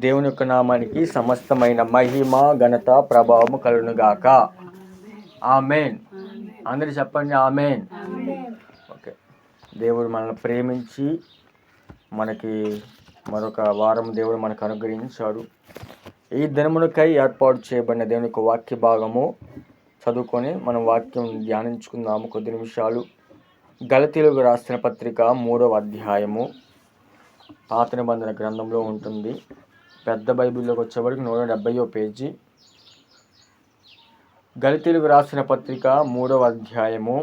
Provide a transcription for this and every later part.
దేవుని యొక్క నామానికి సమస్తమైన మహిమ ఘనత ప్రభావము కలుగునుగాక. ఆమేన్. అందరూ చెప్పండి ఆమేన్. ఓకే. దేవుడు మనల్ని ప్రేమించి మనకి మరొక వారం దేవుడు మనకు అనుగ్రహించాడు. ఈ దినమునకై ఏర్పాటు చేయబడిన దేవుని యొక్క వాక్య భాగము చదువుకొని మనం వాక్యం ధ్యానించుకుందాము కొద్ది నిమిషాలు. గలతీయులకు రాసిన పత్రిక 3వ అధ్యాయము పాత నిబంధన గ్రంథంలో ఉంటుంది. పెద్ద బైబిల్లోకి వచ్చేవాడికి 170వ పేజీ. గలతీయులకు రాసిన పత్రిక 3వ అధ్యాయము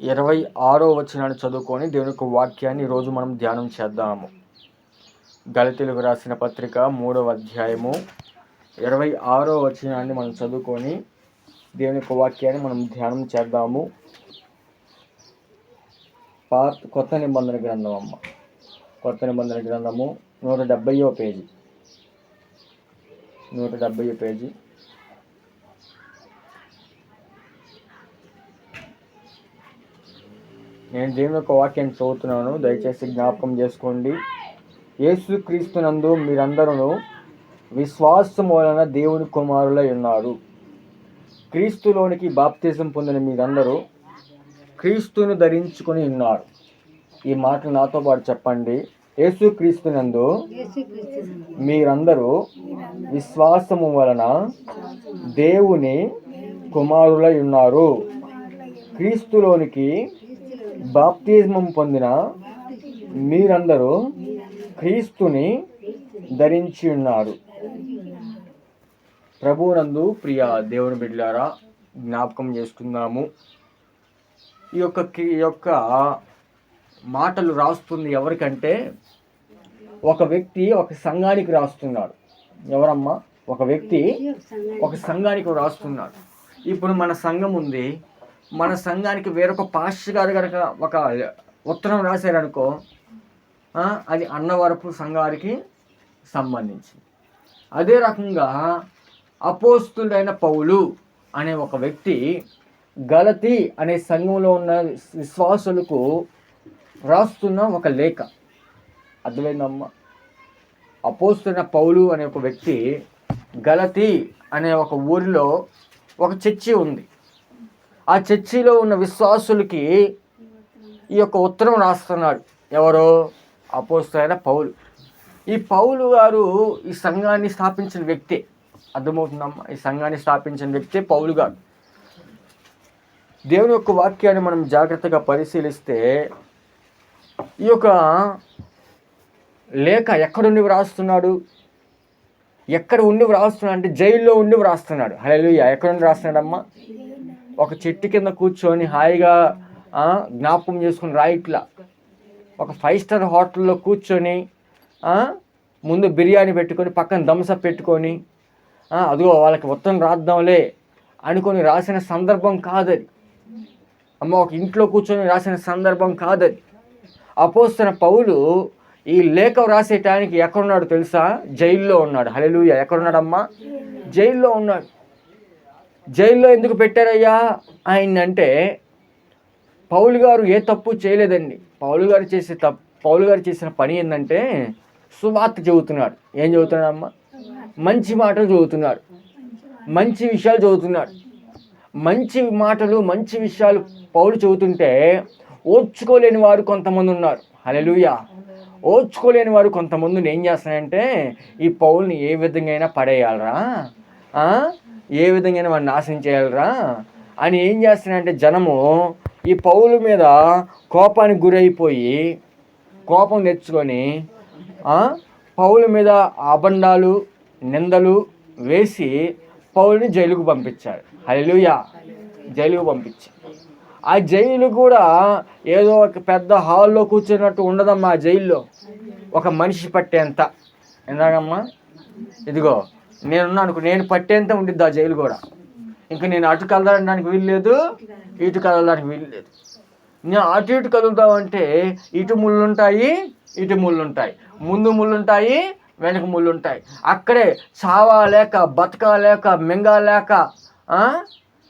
26వ వచనాన్ని చదువుకొని దేవుని యొక్క వాక్యాన్ని ఈరోజు మనం ధ్యానం చేద్దాము. గలతీయులకు రాసిన పత్రిక 3వ అధ్యాయము 26వ వచనాన్ని మనం చదువుకొని దేవుని యొక్క వాక్యాన్ని మనం ధ్యానం చేద్దాము. కొత్త నిబంధన గ్రంథం కొత్త నిబంధన గ్రంథము 170వ పేజీ. 170 పేజీ. నేను దేవుని యొక్క వాక్యాన్ని చదువుతున్నాను, దయచేసి జ్ఞాపకం చేసుకోండి. యేసుక్రీస్తునందు మీరందరూ విశ్వాసం వలన దేవుని కుమారులై ఉన్నారు. క్రీస్తులోనికి బాప్తిజం పొందిన మీరందరూ క్రీస్తును ధరించుకొని ఉన్నారు. ఈ మాటలు నాతో పాటు చెప్పండి. యేసుక్రీస్తునందు మీరందరూ విశ్వాసము వలన దేవుని కుమారులై ఉన్నారు. క్రీస్తులోనికి బాప్తిజం పొందిన మీరందరూ క్రీస్తుని ధరించి ఉన్నారు. ప్రభువునందు ప్రియ దేవుని బిడ్డలారా, జ్ఞాపకం చేసుకుందాము. ఈ యొక్క మాటలు రాస్తుంది ఎవరికంటే, ఒక వ్యక్తి ఒక సంఘానికి రాస్తున్నాడు. ఎవరమ్మా? ఒక వ్యక్తి ఒక సంఘానికి రాస్తున్నాడు. ఇప్పుడు మన సంఘం ఉంది. మన సంఘానికి వేరొక పాస్టర్ గారు కనుక ఒక ఉత్తరం రాశారనుకో, అది అన్నవరపు సంఘానికి సంబంధించింది. అదే రకంగా అపోస్తులైన పౌలు అనే ఒక వ్యక్తి గలతీ అనే సంఘంలో ఉన్న విశ్వాసులకు రాస్తున్న ఒక లేఖ. అర్థమైందమ్మా? అపోస్తులైన పౌలు అనే ఒక వ్యక్తి గలతీ అనే ఒక ఊరిలో ఒక చర్చి ఉంది. ఆ చర్చిలో ఉన్న విశ్వాసులకి ఈ యొక్క ఉత్తరం రాస్తున్నాడు. ఎవరో? అపోస్తులైన పౌలు. ఈ పౌలు గారు ఈ సంఘాన్ని స్థాపించిన వ్యక్తి. అర్థమవుతుందమ్మా? ఈ సంఘాన్ని స్థాపించిన వ్యక్తి పౌలు గారు. దేవుని యొక్క వాక్యాన్ని మనం జాగ్రత్తగా పరిశీలిస్తే, ఈ యొక్క లేఖ ఎక్కడుండి వ్రాస్తున్నాడు? ఎక్కడ ఉండి వ్రాస్తున్నాడు అంటే జైల్లో ఉండి వ్రాస్తున్నాడు. హల్లెలూయా. ఎక్కడుండి రాస్తున్నాడమ్మా? ఒక చెట్టు కింద కూర్చొని హాయిగా జ్ఞాపకం చేసుకుని రాయిట్లా ఒక 5 స్టార్ హోటల్లో కూర్చొని ముందు బిర్యానీ పెట్టుకొని పక్కన థమ్సప్ పెట్టుకొని అదిగో వాళ్ళకి ఉత్తరం రాద్దాంలే అనుకొని రాసిన సందర్భం కాదది. అమ్మ, ఒక ఇంట్లో కూర్చొని రాసిన సందర్భం కాదది. అపోస్తలుడైన పౌలు ఈ లేఖ రాసే టైంకి ఎక్కడున్నాడు తెలుసా? జైల్లో ఉన్నాడు. హల్లెలూయా. ఎక్కడున్నాడమ్మా? జైల్లో ఉన్నాడు. జైల్లో ఎందుకు పెట్టారయ్యా ఆయనంటే, పౌలు గారు ఏ తప్పు చేయలేదండి. పౌలు గారు చేసిన పని ఏంటంటే సువార్త చెబుతున్నాడు. ఏం చెబుతున్నాడమ్మా? మంచి మాటలు చెబుతున్నాడు, మంచి విషయాలు చెబుతున్నాడు. మంచి మాటలు, మంచి విషయాలు పౌలు చెబుతుంటే ఓర్చుకోలేని వారు కొంతమంది ఉన్నారు. హల్లెలూయా. ఓర్చుకోలేని వారు కొంతమందిని ఏం చేస్తున్నాయంటే, ఈ పౌల్ని ఏ విధంగా అయినా పడేయాలరా, ఏ విధంగా అయినా వాడిని నాశనం చేయాలరా అని ఏం చేస్తున్నాయంటే, జనము ఈ పౌలు మీద కోపానికి గురైపోయి కోపం తెచ్చుకొని పౌలు మీద అబండాలు, నిందలు వేసి పౌలుని జైలుకు పంపించారు. హల్లెలూయా. జైలుకు పంపించారు. ఆ జైలు కూడా ఏదో ఒక పెద్ద హాల్లో కూర్చున్నట్టు ఉండదమ్మా. ఆ జైల్లో ఒక మనిషి పట్టేంత, ఎందాకమ్మా, ఇదిగో నేనున్నాను, నేను పట్టేంత ఉండిద్ది ఆ జైలు కూడా. ఇంకా నేను అటు కదలడానికి వీల్లేదు, ఇటు కదలడానికి వీల్లేదు. నేను అటు ఇటు కదులుతామంటే ఇటు ముళ్ళుంటాయి, ఇటు ముళ్ళుంటాయి, ముందు ముళ్ళుంటాయి, వెనక ముళ్ళుంటాయి. అక్కడే చావాలేక, బతకలేక, మింగలేక,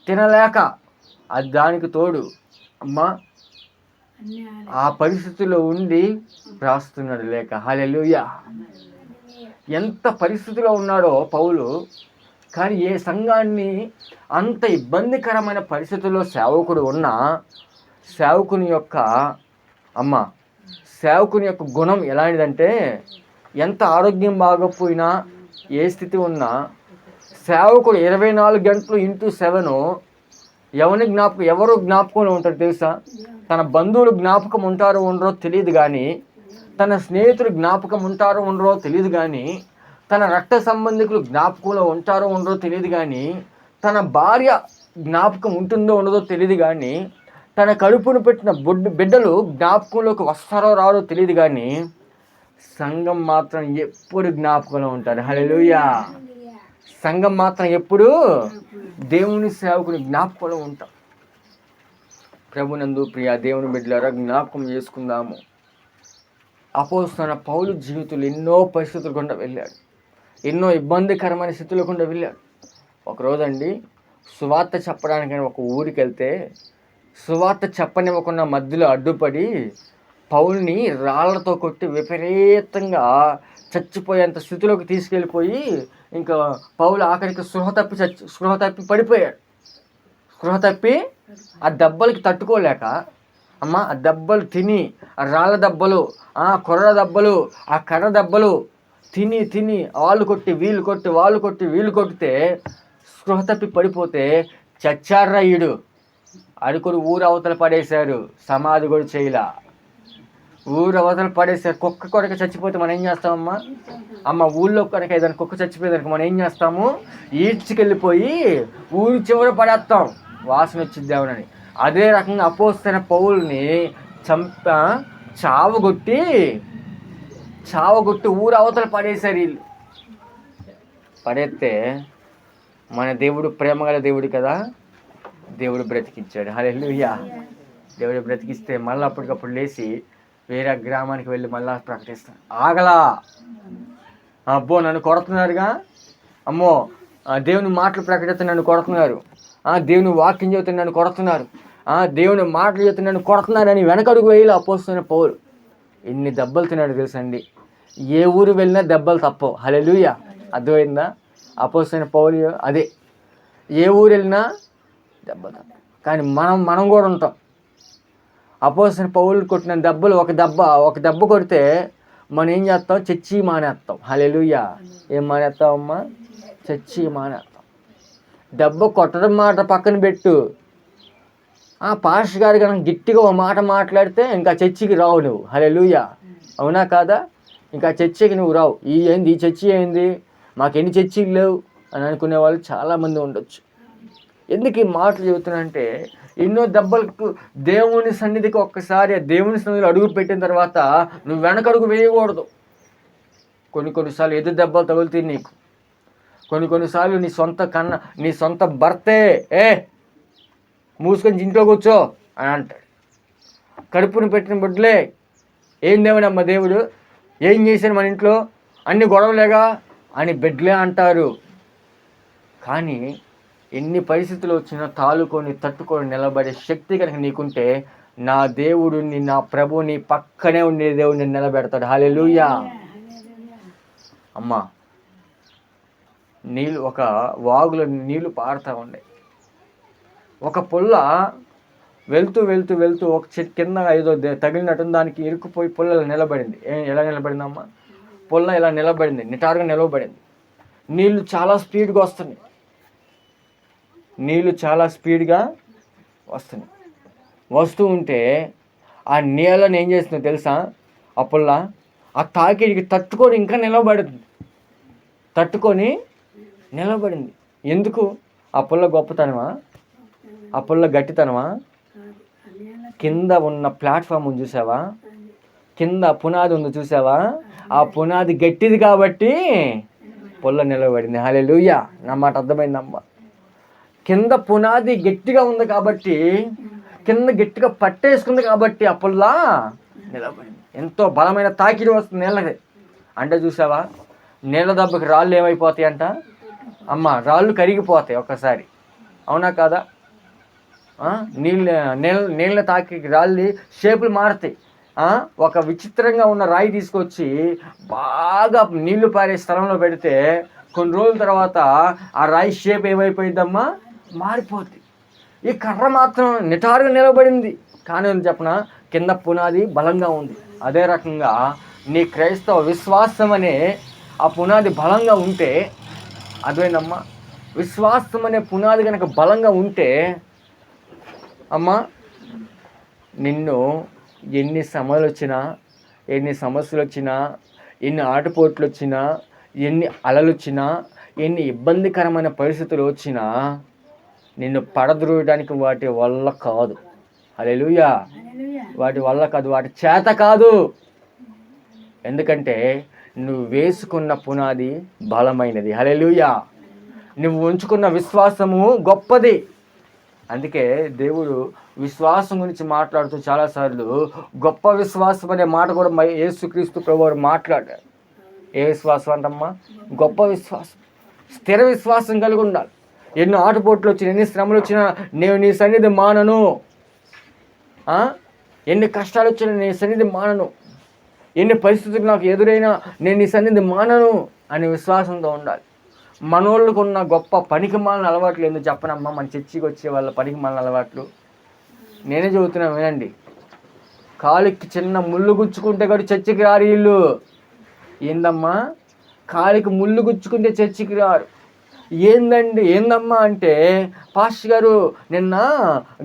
తినలేక, అది దానికి తోడు అమ్మా ఆ పరిస్థితుల్లో ఉండి రాస్తున్నాడు లేక. హల్లెలూయా. ఎంత పరిస్థితిలో ఉన్నాడో పౌలు. కానీ ఏ సంఘాన్ని అంత ఇబ్బందికరమైన పరిస్థితుల్లో సేవకుడు ఉన్నా సేవకుని యొక్క సేవకుని యొక్క గుణం ఎలాంటిదంటే, ఎంత ఆరోగ్యం బాగోపోయినా ఏ స్థితి ఉన్నా సేవకుడు 24 గంటలు x7 ఎవరు జ్ఞాపకంలో ఉంటారు తెలుసా? తన బంధువులు జ్ఞాపకం ఉంటారో ఉండరో తెలియదు కానీ, తన స్నేహితులు జ్ఞాపకం ఉంటారో ఉండరో తెలియదు కానీ, తన రక్త సంబంధికులు జ్ఞాపకంలో ఉంటారో ఉండరో తెలియదు కానీ, తన భార్య జ్ఞాపకం ఉంటుందో ఉండదో తెలియదు కానీ, తన కడుపును పెట్టిన బిడ్డలు జ్ఞాపకంలోకి వస్తారో రారో తెలియదు కానీ, సంఘం మాత్రం ఎప్పుడు జ్ఞాపకంలో ఉంటారు. హల్లెలూయా. సంఘం మాత్రం ఎప్పుడు దేవుని సేవకుని జ్ఞాపకంలో ఉంటాం. ప్రభునందు ప్రియ దేవుని బిడ్డలారా, జ్ఞాపకం చేసుకుందాము. అపోస్తలుడైన పౌలు జీవితంలో ఎన్నో పరిస్థితులు గుండా వెళ్ళాడు, ఎన్నో ఇబ్బందికరమైన స్థితులు గుండా వెళ్ళాడు. ఒకరోజండి సువార్త చెప్పడానికని ఒక ఊరికి వెళ్తే సువార్త చెప్పనివ్వకుండా మధ్యలో అడ్డుపడి పౌల్ని రాళ్లతో కొట్టి విపరీతంగా చచ్చిపోయేంత స్థితిలోకి తీసుకెళ్ళిపోయి, ఇంకా పౌలు ఆఖరికి స్పృహ తప్పి పడిపోయాడు. స్పృహ తప్పి ఆ దెబ్బలకి తట్టుకోలేక ఆ దెబ్బలు తిని, ఆ రాళ్ళ దెబ్బలు, ఆ కొర్ర దెబ్బలు, ఆ కర్ర దెబ్బలు తిని వాళ్ళు కొట్టి వీళ్ళు కొట్టితే స్పృహ తప్పి పడిపోతే చచ్చాడ్రా ఈడు అడుకుని ఊరు అవతల పడేశారు. సమాధి కూడా చేయలా, ఊరు అవతల పడేశారు. కుక్క కొరక చచ్చిపోతే మనం ఏం చేస్తామమ్మా? ఊళ్ళో కనుక ఏదైనా కుక్క చచ్చిపోయేదానికి మనం ఏం చేస్తాము? ఈడ్చుకెళ్ళిపోయి ఊరి చివర పడేస్తాం, వాసన వచ్చిద్దామని. అదే రకంగా అపోస్తలుడైన పౌలుని చావగొట్టి ఊరు అవతల పడేశారు వీళ్ళు. పడేస్తే మన దేవుడు ప్రేమగల దేవుడు కదా, దేవుడు బ్రతికించాడు. హల్లెలూయా. దేవుడు బ్రతికిస్తే మళ్ళీ అప్పటికప్పుడు లేచి వేరే గ్రామానికి వెళ్ళి మళ్ళీ ప్రకటిస్తాను. ఆగలా, అబ్బో నన్ను కొడుతున్నారుగా, అమ్మో దేవుని మాటలు ప్రకటిస్తే నన్ను కొడుతున్నారు, దేవుని వాక్యం చెబుతే నన్ను కొడుతున్నారు, దేవుని మాటలు చెబుతే నన్ను కొడుతున్నారని వెనకడుగు వేయాలి అపోస్తలుడైన పౌలు. ఎన్ని దెబ్బలు తిన్నాడు తెలుసండి. ఏ ఊరు వెళ్ళినా దెబ్బలు తప్పవు. హల్లెలూయా. అర్థమైందా? అపోస్తలుడైన పౌలు అదే, ఏ ఊరు వెళ్ళినా దెబ్బలు తప్ప. కానీ మనం కూడా ఉంటాం. అపోస్తలుడైన పౌలు కొట్టిన దెబ్బలు ఒక దెబ్బ కొడితే మనం ఏం చేస్తాం? చచ్చి మానేస్తాం. హల్లెలూయా. ఏం మానేస్తామమ్మా? చచ్చి మానేస్తాం. దెబ్బ కొట్టడం మాట పక్కన పెట్టు, పాస్టర్ గారు కనుక గట్టిగా ఒక మాట మాట్లాడితే ఇంకా చర్చికి రావు నువ్వు. హల్లెలూయా. అవునా కాదా? ఇంకా చర్చికి నువ్వు రావు. ఈ చర్చి ఏంది, మాకెన్ని చర్చిలు లేవు అని అనుకునే వాళ్ళు చాలామంది ఉండొచ్చు. ఎందుకు ఈ మాటలు చెబుతున్నానంటే, ఎన్నో దెబ్బలకు దేవుని సన్నిధికి ఒక్కసారి దేవుని సన్నిధిలో అడుగు పెట్టిన తర్వాత నువ్వు వెనకడుగు వేయకూడదు. కొన్నిసార్లు ఎదురు దెబ్బలు తగులుతాయి నీకు. కొన్నిసార్లు నీ సొంత భర్తే మూసుకొని ఇంట్లో కూర్చో అని అంటాడు. కడుపుని పెట్టిన బిడ్డలే, ఏం దేవుడమ్మ దేవుడు, ఏం చేశాను మన ఇంట్లో, అన్ని గొడవలేగా అని బిడ్డలే అంటారు. కానీ ఎన్ని పరిస్థితులు వచ్చినా తట్టుకొని నిలబడే శక్తి కనుక నీకుంటే, నా దేవుడిని, నా ప్రభు నీ పక్కనే ఉండే దేవుడిని నిలబెడతాడు. హల్లెలూయా. అమ్మా, నీళ్ళు ఒక వాగులో నీళ్లు పారుతూ ఉన్నాయి. ఒక పుల్ల వెళ్తూ ఒక చెట్టు కింద ఏదో తగిలినట్టు దానికి ఇరుక్కుపోయి పుల్ల నిలబడింది. ఎలా నిలబడిందమ్మా? పుల్ల ఇలా నిలబడింది, నిటారుగా నిలవబడింది. నీళ్లు చాలా స్పీడ్గా వస్తున్నాయి. వస్తూ ఉంటే ఆ నీళ్ళని ఏం చేస్తుందో తెలుసా? ఆ పుల్ల ఆ తాకిడికి తట్టుకొని ఇంకా నిలబడింది. ఎందుకు? ఆ పుల్ల గొప్పతనమా? ఆ పుల్ల గట్టితనమా? కింద ఉన్న ప్లాట్ఫామ్ ఉంది చూసావా, కింద పునాది ఉంది చూసావా, ఆ పునాది గట్టిది కాబట్టి పుల్ల నిలబడింది. హల్లెలూయా. నా మాట అర్థమైందమ్మా? కింద పునాది గట్టిగా ఉంది కాబట్టి, కింద గట్టిగా పట్టేసుకుంది కాబట్టి ఆ పుల్ల నిలబడింది. ఎంతో బలమైన తాకిడి వస్తుంది నీళ్ళకి. అంటే చూసావా, నీళ్ళ దెబ్బకి రాళ్ళు ఏమైపోతాయి అంట అమ్మ? రాళ్ళు కరిగిపోతాయి ఒక్కసారి. అవునా కాదా? నీళ్ళ తాకి రాళ్ళు షేపులు మారుతాయి. ఒక విచిత్రంగా ఉన్న రాయి తీసుకొచ్చి బాగా నీళ్లు పారే స్థలంలో పెడితే కొన్ని రోజుల తర్వాత ఆ రాయి షేప్ ఏమైపోయిందమ్మా, మారిపోద్ది. ఈ కర్ర మాత్రం నిటారుగా నిలబడింది. కానీ చెప్పనా, కింద పునాది బలంగా ఉంది. అదే రకంగా నీ క్రైస్తవ విశ్వాసం అనే ఆ పునాది బలంగా ఉంటే, అదేనమ్మా, విశ్వాసం అనే పునాది కనుక బలంగా ఉంటే అమ్మా, నిన్ను ఎన్ని శ్రమలు వచ్చినా, ఎన్ని సమస్యలు వచ్చినా, ఎన్ని ఆటుపోట్లు వచ్చినా, ఎన్ని అలలు వచ్చినా, ఎన్ని ఇబ్బందికరమైన పరిస్థితులు వచ్చినా నిన్ను పడద్రోయడానికి వాటి వల్ల కాదు. హల్లెలూయా. వాటి వల్ల కాదు, వాటి చేత కాదు. ఎందుకంటే నువ్వు వేసుకున్న పునాది బలమైనది. హల్లెలూయా. నువ్వు ఉంచుకున్న విశ్వాసము గొప్పది. అందుకే దేవుడు విశ్వాసం గురించి మాట్లాడుతూ చాలాసార్లు గొప్ప విశ్వాసం అనే మాట కూడా యేసుక్రీస్తు ప్రభువారు మాట్లాడారు. ఏ విశ్వాసం అంటమ్మా? గొప్ప విశ్వాసం. స్థిర విశ్వాసం కలిగి ఉండాలి. ఎన్నో ఆటుపోట్లు వచ్చినా, ఎన్ని శ్రమలు వచ్చినా నేను నీ సన్నిధి మానను. ఎన్ని కష్టాలు వచ్చినా నీ సన్నిధి మానను. ఎన్ని పరిస్థితులు నాకు ఎదురైనా నేను నీ సన్నిధి మానను అనే విశ్వాసంతో ఉండాలి. మనోళ్ళకు ఉన్న గొప్ప పనికి మాలిన అలవాట్లు ఎందుకు చెప్పనమ్మా? మన చర్చికి వచ్చే వాళ్ళ పనికి మాలిన అలవాట్లు నేనే చెబుతున్నాను, వినండి. కాలికి చిన్న ముళ్ళు గుచ్చుకుంటే కూడా చర్చికి రారు వీళ్ళు. ఏందమ్మా? కాలికి ముళ్ళు గుచ్చుకుంటే చర్చికి రారు. ఏందమ్మా అంటే, పాస్టర్ గారు నిన్న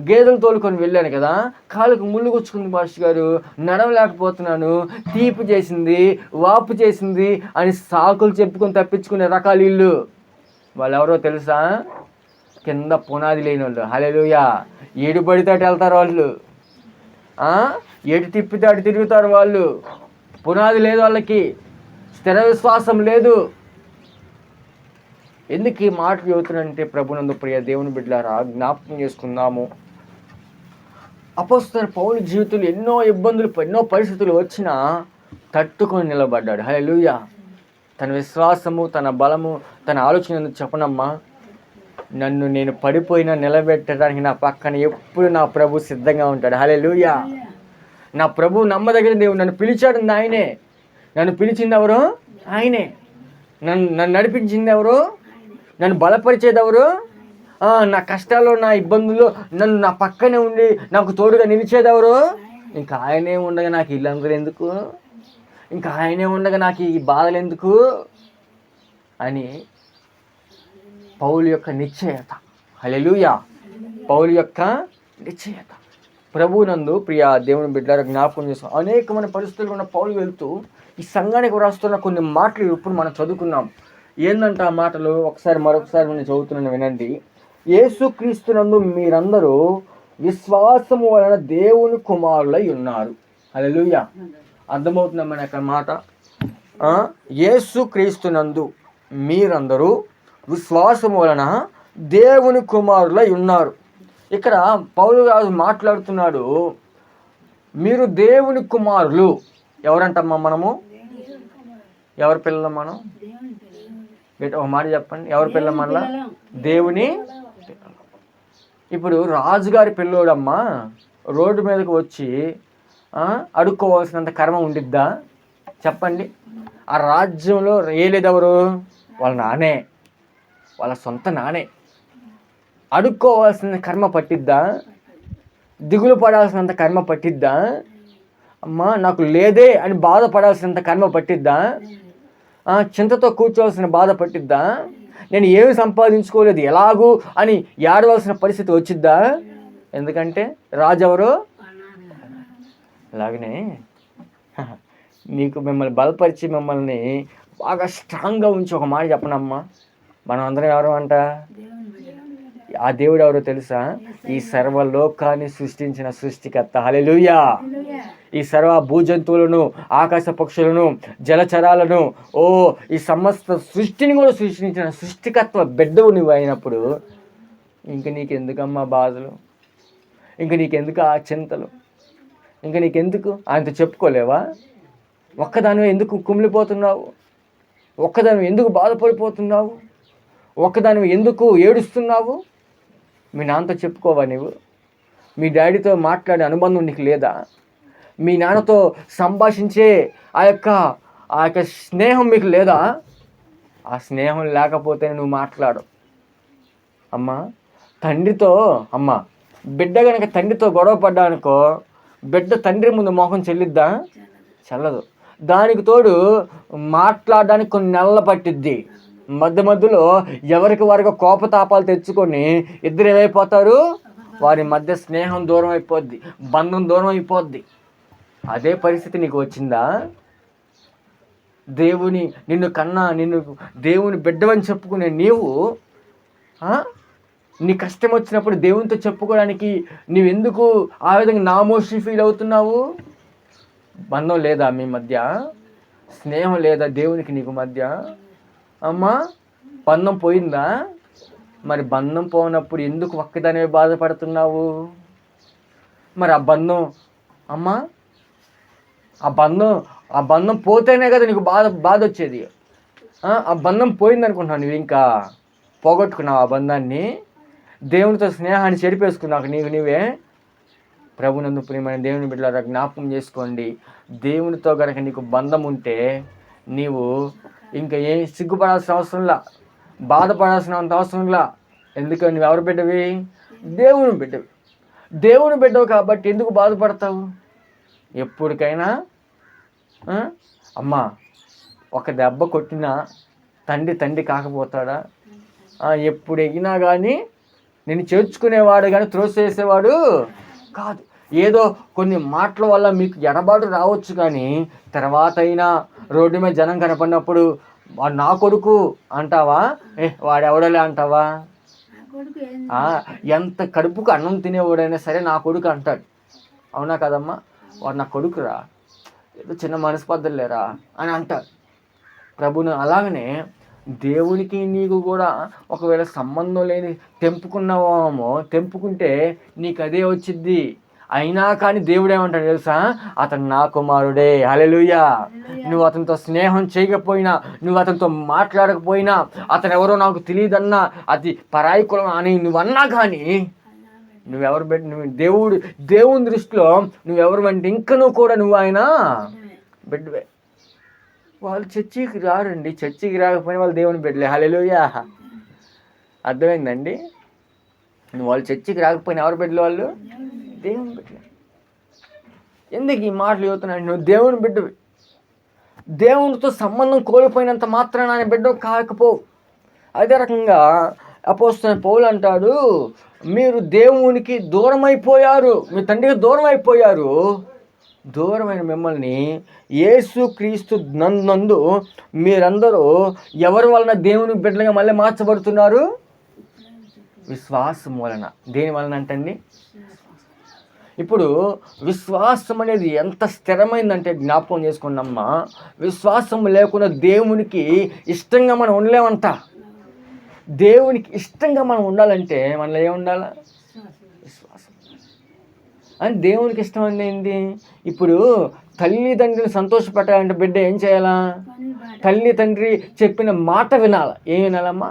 గేదెలు తోలుకొని వెళ్ళాను కదా, కాలుకు ముళ్ళు గుచ్చుకుంది పాస్టర్ గారు, నడవలేకపోతున్నాను, తీపి చేసింది, వాపు చేసింది అని సాకులు చెప్పుకొని తప్పించుకునే రకాలు ఇల్లు. వాళ్ళు ఎవరో తెలుసా? కింద పునాది లేని వాళ్ళు. హల్లెలూయా. ఏడు పడితే అటు వెళ్తారు వాళ్ళు. ఎటు తిప్పితే అటు తిరుగుతారు వాళ్ళు. పునాది లేదు వాళ్ళకి, స్థిర విశ్వాసం లేదు. ఎందుకు ఈ మాట చెబుతున్నానంటే, ప్రభునందు ప్రియ దేవుని బిడ్డలారా, జ్ఞాపకం చేసుకుందాము. అపోస్తలుడైన పౌలు జీవితంలో ఎన్నో ఇబ్బందులు, ఎన్నో పరిస్థితులు వచ్చినా తట్టుకొని నిలబడ్డాడు. హల్లెలూయా. తన విశ్వాసము, తన బలము, తన ఆలోచన చెప్పనమ్మా, నన్ను నేను పడిపోయినా నిలబెట్టడానికి నా పక్కన ఎప్పుడు నా ప్రభు సిద్ధంగా ఉంటాడు. హల్లెలూయా. నా ప్రభు నమ్మదగిన దేవుడు. నన్ను పిలిచాడు ఆయనే. నన్ను పిలిచింది ఎవరు? ఆయనే. నన్ను నడిపించింది ఎవరు? నన్ను బలపరిచేది ఎవరు? నా కష్టాల్లో, నా ఇబ్బందుల్లో నన్ను నా పక్కనే ఉండి నాకు తోడుగా నిలిచేది ఎవరు? ఇంకా ఆయనే ఉండగా నాకు ఇల్లందరూ ఎందుకు, ఇంకా ఆయనే ఉండగా నాకు ఈ బాధలు ఎందుకు అని పౌలు యొక్క నిశ్చయత. హల్లెలూయా. పౌలు యొక్క నిశ్చయత. ప్రభువునందు ప్రియ దేవుని బిడ్డలారా, జ్ఞాపకం చేస్తాం. అనేకమైన పరిస్థితులు ఉన్న పౌలు వెళ్తూ ఈ సంఘానికి వ్రాస్తున్న కొన్ని మాటలు ఇప్పుడు మనం చదువుకున్నాం. ఏందంటే ఆ మాటలు మరొకసారి నేను చదువుతున్నాను, వినండి. యేసుక్రీస్తునందు మీరందరూ విశ్వాసము వలన దేవుని కుమారులై ఉన్నారు. హల్లెలూయా. అర్థమవుతుందా మన యొక్క మాట? యేసుక్రీస్తునందు మీరందరూ విశ్వాసము వలన దేవుని కుమారులై ఉన్నారు. ఇక్కడ పౌలు గారు మాట్లాడుతున్నాడు, మీరు దేవుని కుమారులు. ఎవరంటమ్మా మనము? ఎవరి పిల్లలు మనం? ఒక మాట చెప్పండి, ఎవరి పిల్లలు మనలా? దేవుని. ఇప్పుడు రాజుగారి పిల్లోడమ్మా రోడ్డు మీదకి వచ్చి అడుక్కోవాల్సినంత కర్మ ఉండిద్దా? చెప్పండి. ఆ రాజ్యంలో ఏలేదెవరు? వాళ్ళ నానే, వాళ్ళ సొంత నానే. అడుక్కోవాల్సిన కర్మ పట్టిద్దా? దిగులు పడాల్సినంత కర్మ పట్టిద్దా? అమ్మా నాకు లేదే అని బాధపడాల్సినంత కర్మ పట్టిద్దా? చింతతో కూర్చోవలసిన బాధ పట్టిద్దా? నేను ఏమి సంపాదించుకోలేదు ఎలాగూ అని ఏడవలసిన పరిస్థితి వచ్చిద్దా? ఎందుకంటే రాజు ఎవరు? అలాగనే మీకు మిమ్మల్ని బలపరిచి మిమ్మల్ని బాగా స్ట్రాంగ్గా ఉంచి ఒక మాట చెప్పనమ్మా, మనం అందరం ఎవరు అంట? ఆ దేవుడు ఎవరో తెలుసా? ఈ సర్వలోకాన్ని సృష్టించిన సృష్టికర్త. హల్లెలూయా. ఈ సర్వ భూజంతువులను, ఆకాశ పక్షులను, జలచరాలను, ఈ సమస్త సృష్టిని కూడా సృష్టించిన సృష్టికత్వ బిడ్డవు నువ్వు అయినప్పుడు ఇంక నీకెందుకమ్మా బాధలు? ఇంక నీకెందుకు ఆ చింతలు? ఇంక నీకెందుకు? ఆయనతో చెప్పుకోలేవా? ఒక్కదానివే ఎందుకు కుమిలిపోతున్నావు? ఒక్కదానివి ఎందుకు బాధపడిపోతున్నావు? ఒక్కదానివి ఎందుకు ఏడుస్తున్నావు? మీ నాన్నతో చెప్పుకోవా? నువ్వు మీ డాడీతో మాట్లాడే అనుబంధం నీకు లేదా? మీ నాన్నతో సంభాషించే ఆ యొక్క స్నేహం మీకు లేదా? ఆ స్నేహం లేకపోతే నువ్వు మాట్లాడు. అమ్మా తండ్రితో బిడ్డ కనుక తండ్రితో గొడవ పడ్డానుకో, బిడ్డ తండ్రి ముందు మొహం చెల్లిద్దా? చెల్లదు. దానికి తోడు మాట్లాడడానికి కొన్ని నెలలు పట్టిద్ది. మధ్యలో ఎవరికి వారికి కోపతాపాలు తెచ్చుకొని ఇద్దరు ఏమైపోతారు? వారి మధ్య స్నేహం దూరం అయిపోద్ది, బంధం దూరం అయిపోద్ది. అదే పరిస్థితి నీకు వచ్చిందా? నిన్ను దేవుని బిడ్డవని చెప్పుకునే నీవు నీ కష్టం వచ్చినప్పుడు దేవునితో చెప్పుకోవడానికి నీవెందుకు ఆ విధంగా నామోషి ఫీల్ అవుతున్నావు? బంధం లేదా మీ మధ్య? స్నేహం లేదా దేవునికి నీకు మధ్య? అమ్మా బంధం పోయిందా? మరి బంధం పోనప్పుడు ఎందుకు ఒక్కదానే బాధపడుతున్నావు? మరి ఆ బంధం ఆ బంధం పోతేనే కదా నీకు బాధ వచ్చేది. ఆ బంధం పోయింది అనుకుంటున్నావు, నువ్వు ఇంకా పోగొట్టుకున్నావు ఆ బంధాన్ని. దేవునితో స్నేహాన్ని చెరిపేసుకున్నావు నీవే. ప్రభునందు ప్రియమైన దేవుని బిడ్డలారా జ్ఞాపకం చేసుకోండి. దేవునితో కనుక నీకు బంధం ఉంటే నీవు ఇంకా ఏం సిగ్గుపడాల్సిన అవసరంలా, బాధపడాల్సిన అవసరంలా. ఎందుకంటే నువ్వు ఎవరు బిడ్డవి? దేవుని బిడ్డవి. దేవుని బిడ్డవు కాబట్టి ఎందుకు బాధపడతావు? ఎప్పటికైనా అమ్మా ఒక దెబ్బ కొట్టినా తండ్రి కాకపోతాడా? ఎప్పుడు ఎగినా కానీ నేను చేర్చుకునేవాడు కానీ త్రోసేసేవాడు కాదు. ఏదో కొన్ని మాటల వల్ల మీకు ఎడబాటు రావచ్చు, కానీ తర్వాత అయినా రోడ్డు మీద జనం కనపడినప్పుడు నా కొడుకు అంటావా? వాడెవడలే అంటావా? ఎంత కడుపుకు అన్నం తినేవాడైనా సరే నా కొడుకు అంటాడు. అవునా కదమ్మా? వాడు నా కొడుకురా, ఏదో చిన్న మనస్పర్ధలు లేరా అని అంటారు ప్రభును. అలాగనే దేవునికి నీకు కూడా ఒకవేళ సంబంధం లేని తెంపుకుంటే నీకు అదే వచ్చిద్ది. అయినా కానీ దేవుడు ఏమంటాడు తెలుసా? అతను నా కుమారుడే. హల్లెలూయా. నువ్వు అతనితో స్నేహం చేయకపోయినా, నువ్వు అతనితో మాట్లాడకపోయినా, అతను ఎవరో నాకు తెలియదన్నా, అది పరాయి కులం అని నువ్వన్నా కానీ నువ్వు దేవుని దృష్టిలో నువ్వెవరు అంటే ఇంకా నువ్వు ఆయన బిడ్డవే. వాళ్ళు చర్చికి రారండి, చర్చికి రాకపోయినా వాళ్ళు దేవుని బిడ్డలే. హల్లెలూయా. అర్థమైందండి? వాళ్ళు చర్చికి రాకపోయినా ఎవరు బిడ్డలు? వాళ్ళు దేవుని బిడ్డలే. ఎందుకు ఈ మాటలు చెబుతున్నాను? నువ్వు దేవుని బిడ్డవి. దేవునితో సంబంధం కోల్పోయినంత మాత్రాన ఆయన బిడ్డ కాకపోవు. అదే రకంగా అపోస్తలుడైన పౌలు అంటాడు, మీరు దేవునికి దూరం అయిపోయారు, మీ తండ్రికి దూరం అయిపోయారు. దూరమైన మిమ్మల్ని యేసుక్రీస్తు నందు మీరందరూ ఎవరి వలన దేవుని బిడ్డలుగా మళ్ళీ మార్చబడుతున్నారు? విశ్వాసం వలన. దేని వలన అంటండి? ఇప్పుడు విశ్వాసం అనేది ఎంత స్థిరమైందంటే జ్ఞాపకం చేసుకున్నమ్మా, విశ్వాసం లేకుండా దేవునికి ఇష్టంగా మనం ఉండలేమంట. దేవునికి ఇష్టంగా మనం ఉండాలంటే మనలో ఏముండాలా? విశ్వాసం. అని దేవునికి ఇష్టం అంటే ఏంటి? ఇప్పుడు తల్లిదండ్రిని సంతోషపెట్టాలంటే బిడ్డ ఏం చేయాలా? తల్లి తండ్రి చెప్పిన మాట వినాలి. ఏం వినాలమ్మా?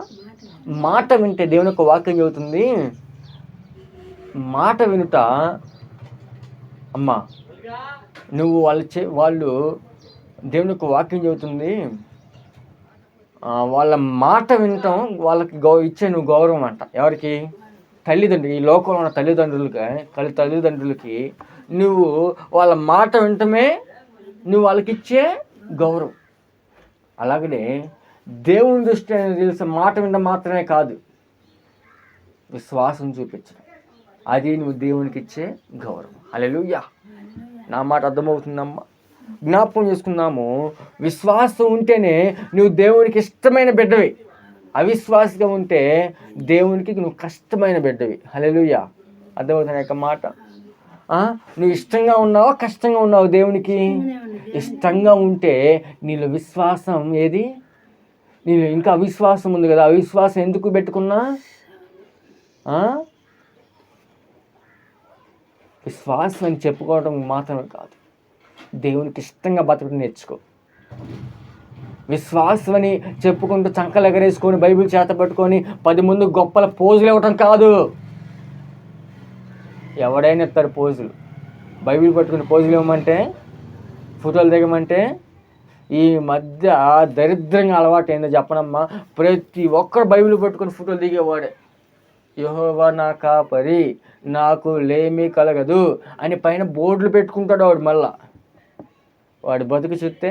మాట వింటే దేవుని యొక్క వాక్యం చెబుతుంది, మాట వినుట అమ్మా నువ్వు వాళ్ళు దేవుని యొక్క వాక్యం చెబుతుంది, వాళ్ళ మాట వినటం వాళ్ళకి ఇచ్చే నువ్వు గౌరవం అంట. ఎవరికి? తల్లిదండ్రులు. ఈ లోకంలో ఉన్న తల్లిదండ్రులకి నువ్వు వాళ్ళ మాట వినటమే నువ్వు వాళ్ళకి ఇచ్చే గౌరవం. అలాగనే దేవుని దృష్టి అనేది తెలిసిన మాట వినడం మాత్రమే కాదు, విశ్వాసం చూపించడం, అది నువ్వు దేవునికి ఇచ్చే గౌరవం. హల్లెలూయా. నా మాట అర్థమవుతుందమ్మా? జ్ఞాపకం చేసుకుందాము. విశ్వాసం ఉంటేనే నువ్వు దేవునికి ఇష్టమైన బిడ్డవి. అవిశ్వాసంగా ఉంటే దేవునికి నువ్వు కష్టమైన బిడ్డవి. హల్లెలూయా. అర్థమవుతున్న యొక్క మాట? నువ్వు ఇష్టంగా ఉన్నావా కష్టంగా ఉన్నావు? దేవునికి ఇష్టంగా ఉంటే నీలో విశ్వాసం ఏది? నీలో ఇంకా అవిశ్వాసం ఉంది కదా, అవిశ్వాసం ఎందుకు పెట్టుకున్నా? విశ్వాసం అని చెప్పుకోవడం మాత్రమే కాదు, దేవునికి ఇష్టంగా బతకడం నేర్చుకో. విశ్వాసం అని చెప్పుకుంటూ చంకలు ఎగరేసుకొని బైబిల్ చేత పట్టుకొని 10 మంది గొప్పల పోజులు ఇవ్వటం కాదు. ఎవడైనా ఇస్తారు పోజులు, బైబిల్ పట్టుకుని పోజులు ఇవ్వమంటే, ఫోటోలు దిగమంటే, ఈ మధ్య దరిద్రంగా అలవాటు ఏందో చెప్పనమ్మా, ప్రతి ఒక్కరు బైబిల్ పట్టుకుని ఫోటోలు దిగేవాడే. యెహోవా నా కాపరి, నాకు లేమి కలగదు అని పైన బోర్డులు పెట్టుకుంటాడు వాడు. మళ్ళా వాడు బతుకు చూస్తే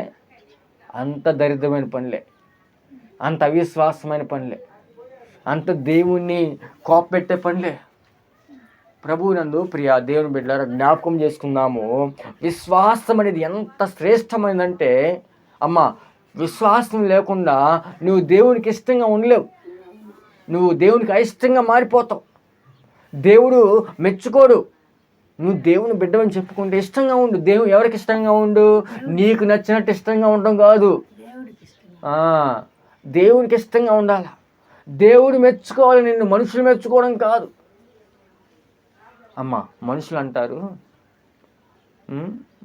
అంత దరిద్రమైన పనులే, అంత అవిశ్వాసమైన పనులే, అంత దేవుణ్ణి కోపపెట్టే పనులే. ప్రభువునందు ప్రియ దేవుని బిడ్డలారా, జ్ఞాపకం చేసుకుందాము. విశ్వాసం అనేది ఎంత శ్రేష్టమైనదంటే అమ్మ, విశ్వాసం లేకుండా నువ్వు దేవునికి ఇష్టంగా ఉండలేవు. నువ్వు దేవునికి అయిష్టంగా మారిపోతావు. దేవుడు మెచ్చుకోడు. నువ్వు దేవుని బిడ్డవని చెప్పుకుంటే ఇష్టంగా ఉండు. ఎవరికి ఇష్టంగా ఉండు? నీకు నచ్చినట్టు ఇష్టంగా ఉండడం కాదు, దేవునికి ఇష్టంగా ఉండాలి. దేవుడు మెచ్చుకోవాలి నిన్ను, మనుషులు మెచ్చుకోవడం కాదు. అమ్మ, మనుషులు అంటారు,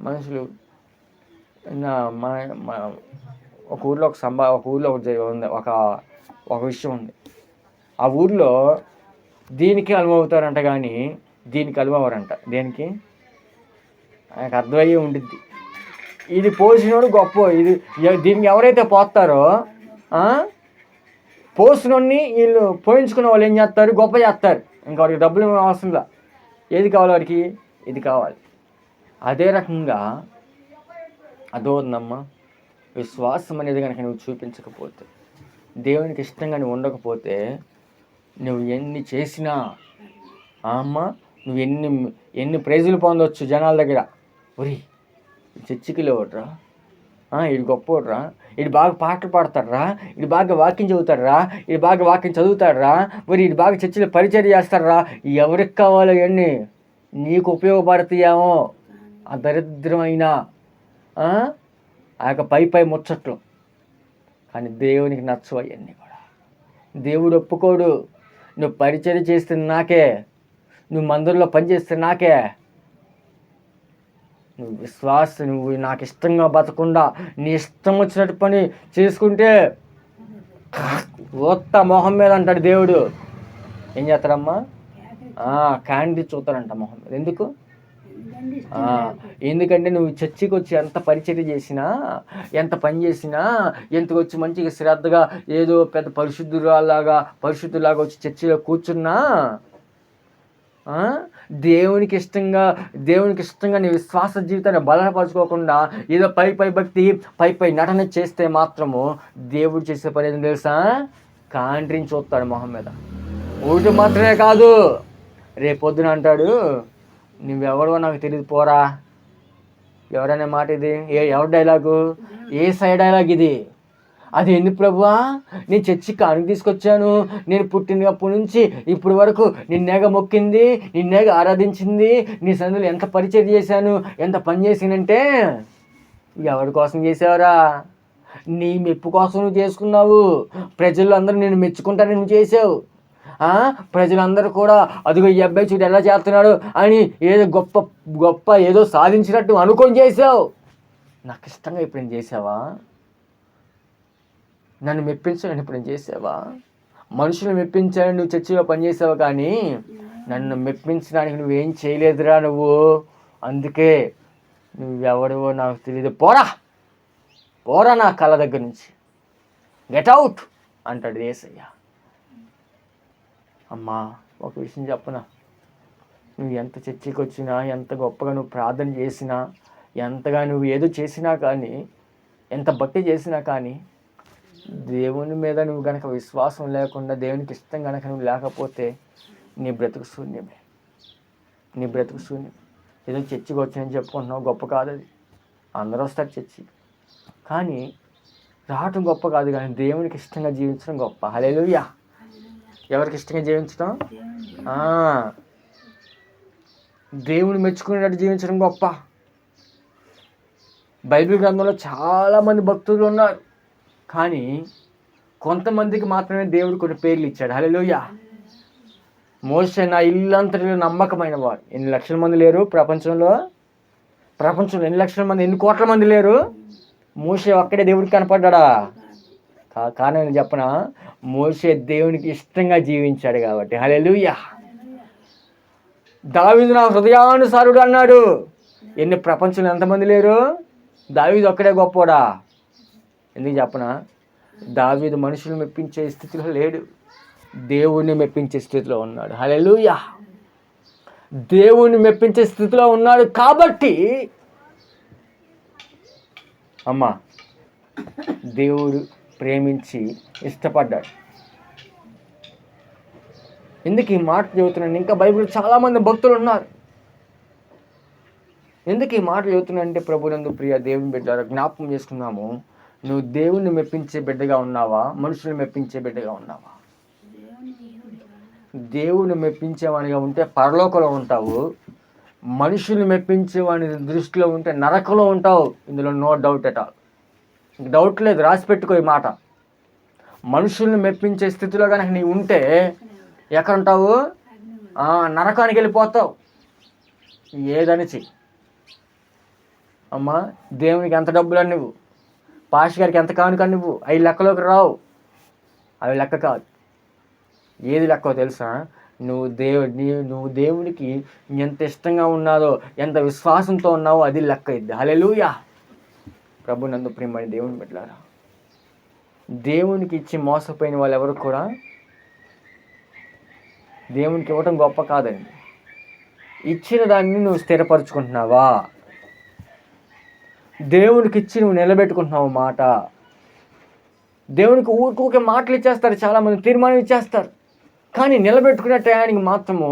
మనుషులు ఒక ఊర్లో ఒక ఊర్లో ఉంది, ఒక విషయం ఉంది. ఆ ఊర్లో దీనికి అనుమవుతారంట, కానీ దీనికి అనుమవరంట. దేనికి? ఆయనకు అర్థమయ్యే ఉండిద్ది. ఇది పోసినోడు గొప్ప. దీనికి ఎవరైతే పోస్తారో, పోసినోడిని వీళ్ళు పోయించుకున్న వాళ్ళు ఏం చేస్తారు? గొప్ప చేస్తారు. ఇంకా వాడికి డబ్బులు అవసరంలా. ఏది కావాలి వాడికి? ఇది కావాలి. అదే రకంగా అదోందమ్మా, విశ్వాసం అనేది కనుక నువ్వు చూపించకపోతే, దేవునికి ఇష్టంగా నువ్వు ఉండకపోతే, నువ్వు ఎన్ని చేసినా అమ్మ, నువ్వు ఎన్ని ప్రైజులు పొందవచ్చు జనాల దగ్గర. ఒరి చర్చికి లేవట్రా, వీడు గొప్పరా, వీడు బాగా పాటలు పాడతాడరా, వీడు బాగా వాక్యం చదువుతాడరా, వీడు బాగా వాక్యం చదువుతాడరా, మరి వీడు బాగా చర్చిలో పరిచయం చేస్తాడరా. ఎవరికి కావాలో ఇవన్నీ నీకు ఉపయోగపడతాయేమో, ఆ దరిద్రమైన ఆ యొక్క పై ముచ్చట్లు. కానీ దేవునికి నచ్చవు అవన్నీ కూడా. దేవుడు ఒప్పుకోడు. నువ్వు పరిచయం చేస్తే నాకే, నువ్వు మందిరంలో పనిచేస్తే నాకే, నువ్వు నాకు ఇష్టంగా బతకుండా నీ ఇష్టం వచ్చినట్టు పని చేసుకుంటే ఓత్త మొహం మీద అంటాడు దేవుడు. ఏం చేస్తాడమ్మా? క్యాండీ చూస్తాడంట మొహం మీద. ఎందుకు? ఎందుకంటే నువ్వు చర్చికి వచ్చి ఎంత పరిచర్య చేసినా, ఎంత పని చేసినా, ఎంతకు వచ్చి మంచిగా శ్రద్ధగా ఏదో పెద్ద పరిశుద్ధులాగా వచ్చి చర్చిలో కూర్చున్నా, దేవునికి ఇష్టంగా నీ విశ్వాస జీవితాన్ని బలపరచుకోకుండా ఏదో పై భక్తి పై నటన చేస్తే మాత్రము దేవుడు చేసే పని ఏదో తెలుసా? కాంట్రీని చూస్తాడు మొహం మీద. ఒకటి మాత్రమే కాదు, రేపొద్దున అంటాడు, నువ్వెవడో నాకు తెలియదు పోరా. ఎవరనే మాట ఇది? ఎవరి డైలాగు? ఏసై డైలాగ్ ఇది. అది ఎందుకు ప్రభువా? నేను చర్చికి కానుక తీసుకొచ్చాను, నేను పుట్టినప్పటి నుంచి ఇప్పుడు వరకు నిన్నేగా మొక్కింది, నిన్నేగా ఆరాధించింది, నీ సన్నిధిలో ఎంత పరిచయం చేశాను, ఎంత పని చేసానంటే, ఎవరి కోసం చేసావురా? నీ మెప్పు కోసం నువ్వు చేసుకున్నావు. ప్రజలు అందరూ నేను మెచ్చుకుంటానని నువ్వు చేసావు. ప్రజలందరూ కూడా అదిగో ఈ అబ్బాయి చూడు ఎలా చేస్తున్నాడు అని ఏదో గొప్ప ఏదో సాధించినట్టు అనుకొని చేసావు. నాకు ఇష్టంగా ఎప్పుడైనా చేసావా? నన్ను మెప్పించాలని ఎప్పుడైనా చేసావా? మనుషులు మెప్పించాలని నువ్వు చర్చిలో పనిచేసావు, కానీ నన్ను మెప్పించడానికి నువ్వేం చేయలేదురా నువ్వు. అందుకే నువ్వెవడవో నాకు తెలియదు, పోరా నా కళ్ళ దగ్గర నుంచి, గెట్ అవుట్ అంటాడు యేసయ్య. అమ్మా, ఒక విషయం చెప్పనా, నువ్వు ఎంత చర్చికి వచ్చినా, ఎంత గొప్పగా నువ్వు ప్రార్థన చేసినా, ఎంతగా నువ్వు ఏదో చేసినా కానీ, ఎంత భక్తి చేసినా కానీ, దేవుని మీద నువ్వు కనుక విశ్వాసం లేకుండా, దేవునికి ఇష్టం కనుక నువ్వు లేకపోతే నీ బ్రతుకు శూన్యమే. ఏదో చర్చికి వచ్చానని చెప్పుకుంటున్నావు, గొప్ప కాదు అది. అందరూ వస్తారు చర్చి, కానీ రావటం గొప్ప కాదు, కానీ దేవునికి ఇష్టంగా జీవించడం గొప్ప. హల్లెలూయా. ఎవరికి ఇష్టంగా జీవించడం? దేవుని మెచ్చుకునేటట్టు జీవించడం గొప్ప. బైబిల్ గ్రంథంలో చాలామంది భక్తులు ఉన్నారు, కానీ కొంతమందికి మాత్రమే దేవుడు కొన్ని పేర్లు ఇచ్చాడు. హల్లెలూయా. మోషే నా ఇల్లంతటిలో నమ్మకమైన వాడు. ఎన్ని లక్షల మంది లేరు ప్రపంచంలో ఎన్ని లక్షల మంది, ఎన్ని కోట్ల మంది లేరు, మోషే ఒక్కడే దేవుడికి కనపడ్డా? కానీ నేను చెప్పనా, మోషే దేవునికి ఇష్టంగా జీవించాడు కాబట్టి. హల్లెలూయా. దావీదు నా హృదయానుసారుడు అన్నాడు. ఎన్ని ప్రపంచంలో ఎంతమంది లేరు? దావీదు ఒక్కడే గొప్పోడా? ఎందుకు చెప్పనా? దావీదు మనుషులు మెప్పించే స్థితిలో లేడు, దేవుణ్ణి మెప్పించే స్థితిలో ఉన్నాడు. హల్లెలూయా! దేవుణ్ణి మెప్పించే స్థితిలో ఉన్నాడు కాబట్టి అమ్మా దేవుడు ప్రేమించి ఇష్టపడ్డాడు. ఎందుకు ఈ మాట చెబుతున్నాను? ఇంకా బైబిల్ చాలామంది భక్తులు ఉన్నారు. ఎందుకు ఈ మాట చెబుతున్నానంటే, ప్రభునందు ప్రియ దేవుని బిడ్డలారా, జ్ఞాపకం చేసుకున్నాము. నువ్వు దేవుణ్ణి మెప్పించే బిడ్డగా ఉన్నావా, మనుషులు మెప్పించే బిడ్డగా ఉన్నావా? దేవుని మెప్పించేవానిగా ఉంటే పరలోకంలో ఉంటావు, మనుషులు మెప్పించేవాని దృష్టిలో ఉంటే నరకంలో ఉంటావు. ఇందులో no doubt at all, doubt లేదు, రాసి పెట్టుకో ఈ మాట. మనుషుల్ని మెప్పించే స్థితిలో కనుక నీవు ఉంటే ఎక్కడ ఉంటావు? నరకానికి వెళ్ళిపోతావు. ఏదనిచి అమ్మా, దేవునికి ఎంత డబ్బులు అని నువ్వు, పాష గారికి ఎంత కానుక నువ్వు, అవి లెక్కలోకి రావు. అవి లెక్క కాదు. ఏది లెక్కో తెలుసా? నువ్వు దేవునికి ఎంత ఇష్టంగా ఉన్నాదో, ఎంత విశ్వాసంతో ఉన్నావో అది లెక్క ఇద్ది. హల్లెలూయా! ప్రభు నందు ప్రియమైన దేవుని బిడ్డలారా, దేవునికి ఇచ్చి మోసపోయిన వాళ్ళు ఎవరు కూడా దేవునికి ఇవ్వటం గొప్ప కాదండి. ఇచ్చిన దాన్ని నువ్వు స్థిరపరచుకుంటున్నావా? దేవునికి ఇచ్చి నువ్వు నిలబెట్టుకుంటున్నావు మాట. దేవునికి ఊరికే మాటలు ఇచ్చేస్తారు, చాలామంది తీర్మానం ఇచ్చేస్తారు, కానీ నిలబెట్టుకునే టయానికి మాత్రము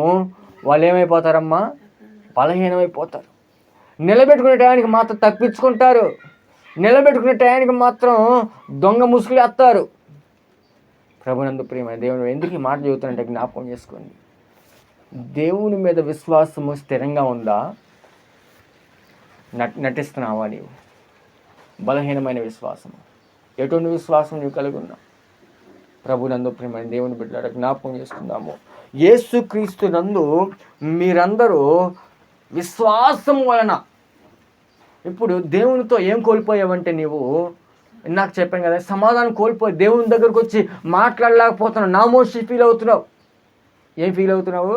వాళ్ళు ఏమైపోతారమ్మా? బలహీనమైపోతారు. నిలబెట్టుకునే టయానికి మాత్రం తప్పించుకుంటారు, నిలబెట్టుకునే టయానికి మాత్రం దొంగ ముసుగులు వేస్తారు. ప్రభునందు ప్రియమైన దేవుడు, ఎందుకు ఈ మాట చెబుతానంటే జ్ఞాపకం చేసుకోండి. దేవుని మీద విశ్వాసము స్థిరంగా ఉందా? నటిస్తున్నావా నీవు? బలహీనమైన విశ్వాసము, ఎటువంటి విశ్వాసం నీవు కలిగి ఉన్నావు? ప్రభునందు ప్రియమైన దేవుని బిడ్డలారా, జ్ఞాపకం చేసుకుందాము. యేసుక్రీస్తు నందు మీరందరూ విశ్వాసం వలన, ఇప్పుడు దేవునితో ఏం కోల్పోయావంటే నీవు, నాకు చెప్పాను కదా, సమాధానం కోల్పోయి దేవుని దగ్గరకు వచ్చి మాట్లాడలేకపోతున్నావు, నామోషి ఫీల్ అవుతున్నావు. ఏం ఫీల్ అవుతున్నావు?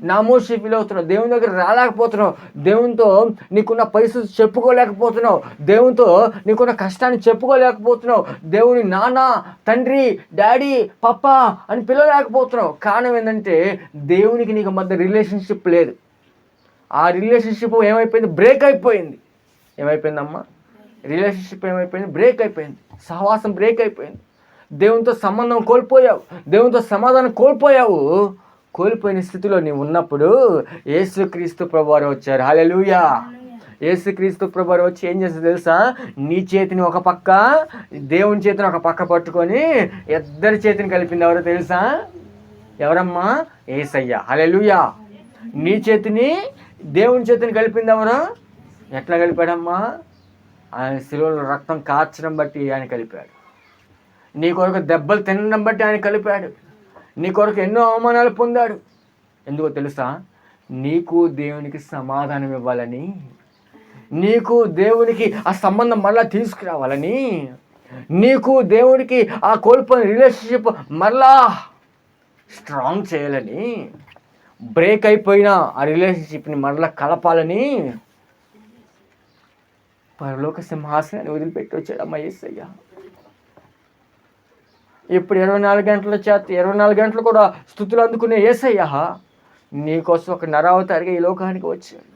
నామోషి ఫీల్ అవుతున్నావు. దేవుని దగ్గర రాలేకపోతున్నావు, దేవునితో నీకున్న పరిస్థితి చెప్పుకోలేకపోతున్నావు, దేవునితో నీకున్న కష్టాన్ని చెప్పుకోలేకపోతున్నావు, దేవుని నాన్న, తండ్రి, డాడీ, పప్పా అని పిలవలేకపోతున్నావు. కారణం ఏంటంటే దేవునికి నీకు మధ్య రిలేషన్షిప్ లేదు. ఆ రిలేషన్షిప్ ఏమైపోయింది? బ్రేక్ అయిపోయింది. ఏమైపోయిందమ్మా? రిలేషన్షిప్ ఏమైపోయింది? బ్రేక్ అయిపోయింది. సహవాసం బ్రేక్ అయిపోయింది. దేవునితో సంబంధం కోల్పోయావు, దేవునితో సమాధానం కోల్పోయావు. కోల్పోయిన స్థితిలో నీవు ఉన్నప్పుడు యేసుక్రీస్తు ప్రభువారు వచ్చారు. హల్లెలూయా! యేసుక్రీస్తు ప్రభువారు వచ్చి ఏం చేస్తారు తెలుసా? నీ చేతిని ఒక పక్క, దేవుని చేతిని ఒక పక్క పట్టుకొని ఇద్దరి చేతిని కలిపింది ఎవరో తెలుసా? ఎవరమ్మా? యేసయ్య. హల్లెలూయా! నీ చేతిని దేవుని చేతిని కలిపింది ఎవరు? ఎట్లా కలిపాడమ్మా? ఆయన శిలువలో రక్తం కార్చడం బట్టి ఆయన కలిపాడు. నీ కొరకు దెబ్బలు తినడం బట్టి ఆయన కలిపాడు. నీ కొరకు ఎన్నో అవమానాలు పొందాడు. ఎందుకో తెలుసా? నీకు దేవునికి సమాధానం ఇవ్వాలని, నీకు దేవునికి ఆ సంబంధం మళ్ళా తీసుకురావాలని, నీకు దేవునికి ఆ కోల్పోయిన రిలేషన్షిప్ మళ్ళా స్ట్రాంగ్ చేయాలని, బ్రేక్ అయిపోయిన ఆ రిలేషన్షిప్ని మళ్ళా కలపాలని పరలోక సింహాసనాన్ని వదిలిపెట్టి వచ్చాడమ్మా యేసయ్య. ఇప్పుడు 24 గంటలు కూడా స్తుతులు అందుకునే యేసయ్య నీకోసం ఒక నరావతారిగా ఈ లోకానికి వచ్చాడు.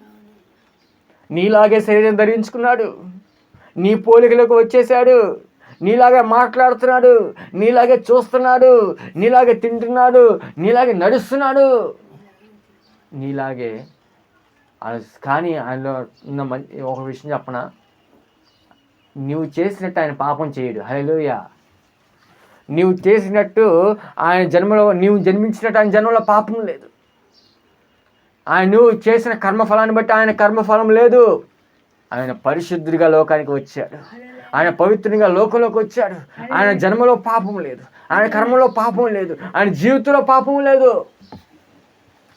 నీలాగే శరీరం ధరించుకున్నాడు, నీ పోలికలకు వచ్చేసాడు, నీలాగే మాట్లాడుతున్నాడు, నీలాగే చూస్తున్నాడు, నీలాగే తింటున్నాడు, నీలాగే నడుస్తున్నాడు, నీలాగే. కానీ ఆయనలో ఉన్న ఒక విషయం చెప్పనా? నీవు చేసినట్టు ఆయన పాపం చేయడు. హల్లెలూయా! నీవు చేసినట్టు ఆయన జన్మలో, నీవు జన్మించినట్టు ఆయన జన్మలో పాపం లేదు. ఆయన నువ్వు చేసిన కర్మఫలాన్ని బట్టి ఆయన కర్మఫలం లేదు. ఆయన పరిశుద్ధుడిగా లోకానికి వచ్చాడు, ఆయన పవిత్రంగా లోకంలోకి వచ్చాడు. ఆయన జన్మలో పాపం లేదు, ఆయన కర్మలో పాపం లేదు, ఆయన జీవితంలో పాపం లేదు.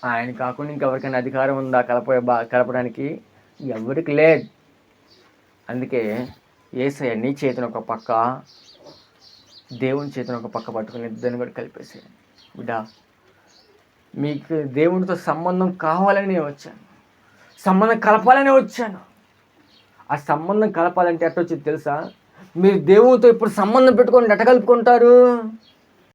ఆయన కాకుండా ఇంకెవరికైనా అధికారం ఉందా కలపడానికి? ఎవరికి లేదు. అందుకే యేసయ్య నీ చేతిని ఒక పక్క, దేవుని చేతిని ఒక పక్క పట్టుకుని ఇద్దరిని కూడా కలిపేసాడు. బిడ్డ, మీకు దేవునితో సంబంధం కావాలని నేను వచ్చాను. సంబంధం కలపాలనే వచ్చాను. ఆ సంబంధం కలపాలంటే ఎట్ట వచ్చింది తెలుసా? మీరు దేవునితో ఇప్పుడు సంబంధం పెట్టుకొని ఎట్ట కలుపుకుంటారు?